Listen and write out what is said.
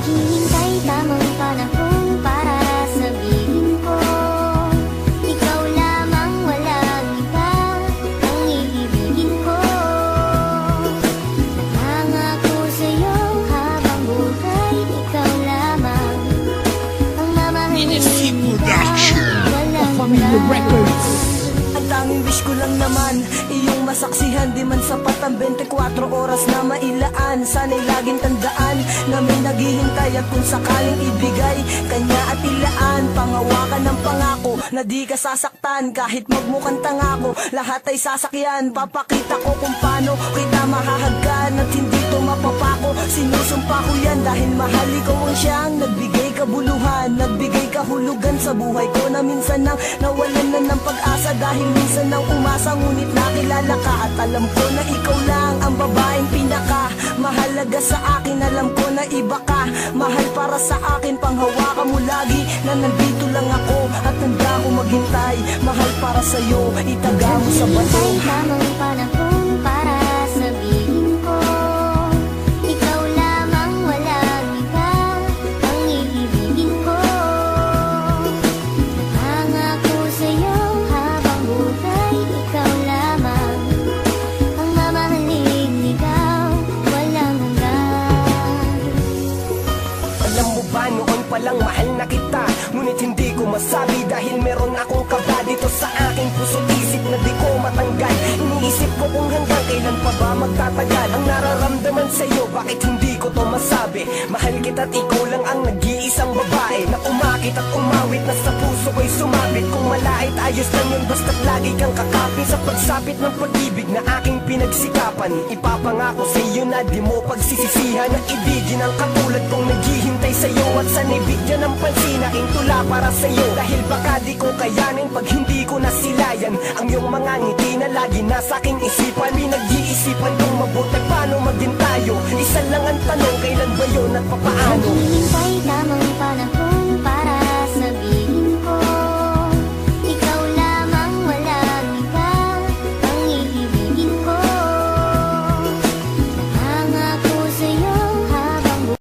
Naghihintay tamang panahon para sabihin ko, ikaw lamang, walang iba ang iibigin ko. Nangako sa'yo habang buhay, ikaw lamang ang mamahalin. Walang iba. Ang tanging wish ko lang naman, iyong masaksihan. Di man sapat ang 24 oras na mailaan. Sana'y laging tandaan na may naghihintay. At kung sakaling ibigay kanya at ilaan, pangawakan ng pangako na di ka sasaktan. Kahit magmukhang tangako, lahat ay sasakyan. Papakita ko kung paano kita mahahagkan at hindi to mapapako. Sinusumpa ko yan dahil mahal ikaw ang siyang nagbigay kabuluhan, nagbigay kahulugan sa buhay ko na minsan nang nawalan na ng pag-asa. Dahil minsan nang umasa, ngunit nakilala ka at alam ko na ikaw lang ang babaeng pinaka mahalaga sa akin. Alam ko na iba ka, mahal para sa akin. Panghawakan mo lagi na nandito lang ako at handa ko maghintay. Mahal para sa'yo, itaga mo sa bato. Naghihintay tamang panahon para sabihin ko, ikaw lamang, walang iba ang iibigin ko. Nangako sa'yo habang buhay, ikaw lamang ang mamahalin. Ikaw, walang hanggan. Alam mo ba noon palang mahal na kita, ngunit hindi ko masabi dahil meron akong kaba dito sa aking puso't isip na di ko matanggal. Iniisip ko kung hanggang kailan pa ba magtatagal ang nararamdaman sa'yo, bakit hindi ko to masabi. Mahal kita't ikaw lang ang nag-iisang babae na umakit at umawit na sa puso ko'y sumabit. Kung malait ayos lang yun, basta't lagi kang kakapit sa pagsapit ng pag-ibig na aking pinagsikapan. Ipapangako sa'yo na di mo pagsisisihan na ibigin ang katulad kong naghihintay sa'yo at sana'y bigyan ng pansin aking tula para sa'yo. Dahil baka di ko kayanin pag hindi ko nasilayan ang iyong mga ngiti na lagi nasa aking isipan. Pinag-iisipan kong mabuti paano maging tayo. Isa lang ang tanong, kailan ba yun at papaano?